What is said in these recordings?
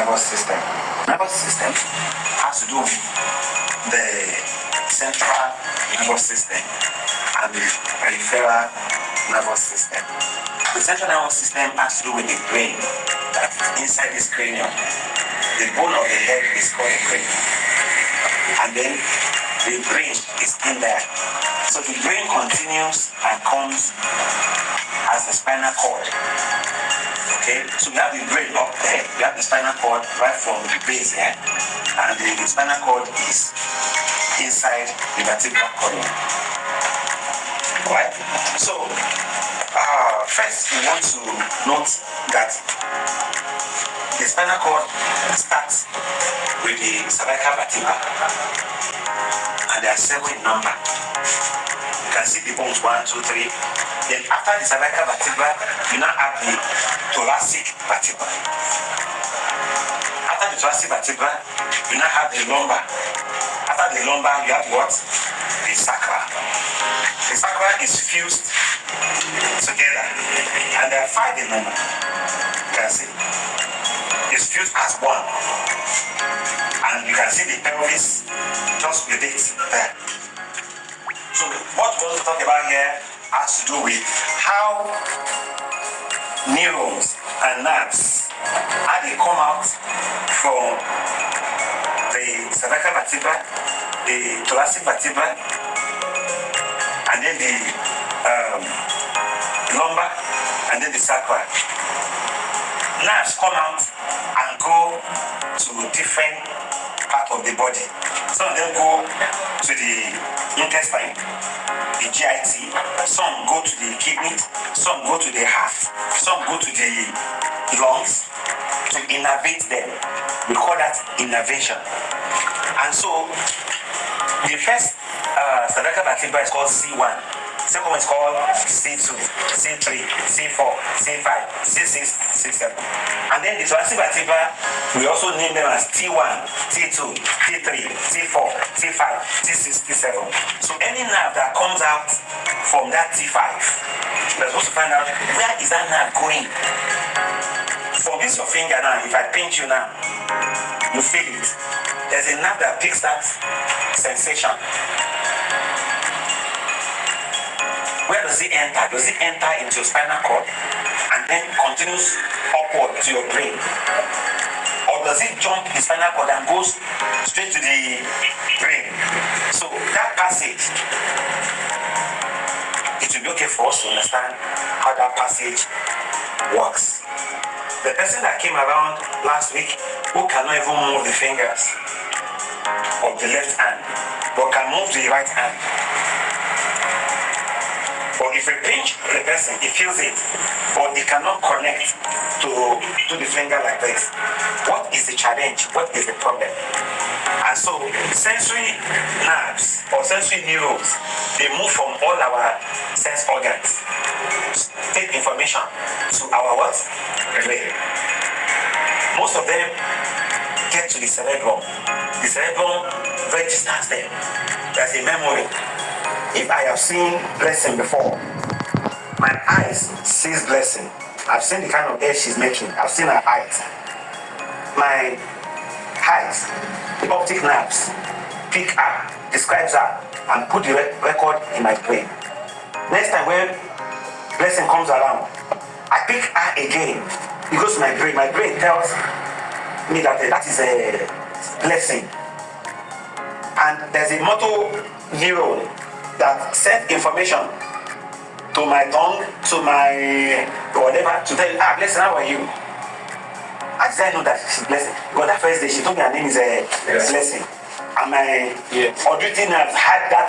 nervous system. Nervous system has to do with the central nervous system and the peripheral nervous system. The central nervous system has to do with the brain that's inside this cranium. The bone of the head is called the cranium. And then the brain is in there. So the brain continues and comes as the spinal cord. Okay, so you have the brain up there, you have the spinal cord right from the base here, and the spinal cord is inside the vertebral column. Right? So, first we want to note that the spinal cord starts with the cervical vertebra, and there are 7 in number. You can see the bones 1, 2, 3. Then after the cervical vertebra, you now have the thoracic vertebra. After the thoracic vertebra, you now have the lumbar. After the lumbar, you have what? The sacral. The sacral is fused together, and there are 5 in number. You can see it's fused as one, and you can see the pelvis just with it there. So what we want to talk about here has to do with how neurons and nerves, how they come out from the cervical vertebra, the thoracic vertebra, and then the lumbar, and then the sacral. Nerves come out and go to different parts of the body. Some of them go to the intestine, the GIT, some go to the kidney, some go to the heart, some go to the lungs to innervate them. We call that innervation. And so the first cervical vertebra is called C1. Second one is called C2, C3, C4, C5, C6, C7. And then the thoracic vertebra, we also name them as T1, T2, T3, T4, T5, T6, T7. So any nerve that comes out from that T5, we're supposed to find out where is that nerve going. From this your finger now, if I pinch you now, you feel it. There's a nerve that picks that sensation. Where does it enter? Does it enter into your spinal cord and then continues upward to your brain? Or does it jump the spinal cord and goes straight to the brain? So that passage, it will be okay for us to understand how that passage works. The person that came around last week who cannot even move the fingers of the left hand but can move the right hand. But if you pinch the person, he feels it, but he cannot connect to the finger like this. What is the challenge? What is the problem? And so sensory nerves or sensory neurons, they move from all our sense organs, take information to our what? Brain. Most of them get to the cerebrum. The cerebrum registers them. There's a memory. If I have seen blessing before, my eyes sees blessing. I've seen the kind of hair she's making. I've seen her eyes. My eyes, the optic nerves, pick her, describes her, and put the record in my brain. Next time when blessing comes around, I pick her again. It goes to my brain. My brain tells me that that is a blessing. And there's a motor neuron that sends information to my tongue, to my whatever, to tell you, blessing, how are you? How did I know that she's blessing? Because that first day she told me her name is Blessing. And my auditory nerves had that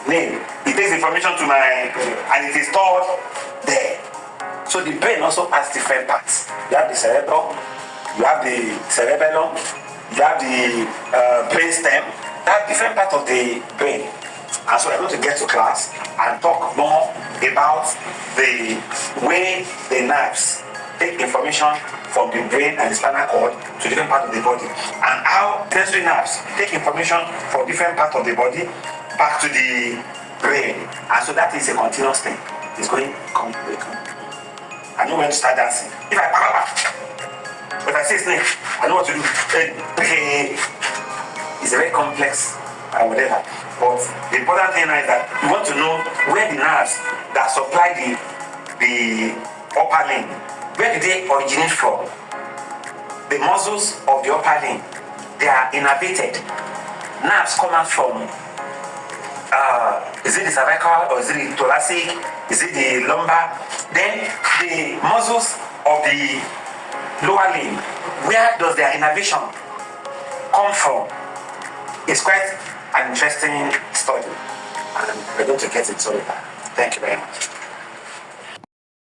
name. It takes information to my, and it is stored there. So the brain also has different parts. You have the cerebrum, you have the cerebellum, you have the brain stem. They have different parts of the brain. And so we're going to get to class and talk more about the way the nerves take information from the brain and the spinal cord to different parts of the body, and how sensory nerves take information from different parts of the body back to the brain. And so that is a continuous thing. It's going, come. I know when to start dancing. If I say snake, I know what to do. It's a very complex whatever. But the important thing is that you want to know where the nerves that supply the upper limb, where did they originate from? The muscles of the upper limb, they are innervated. Nerves come out from, is it the cervical or is it the thoracic? Is it the lumbar? Then the muscles of the lower limb, where does their innervation come from? It's quite an interesting study, and we're going to get into it. Thank you very much.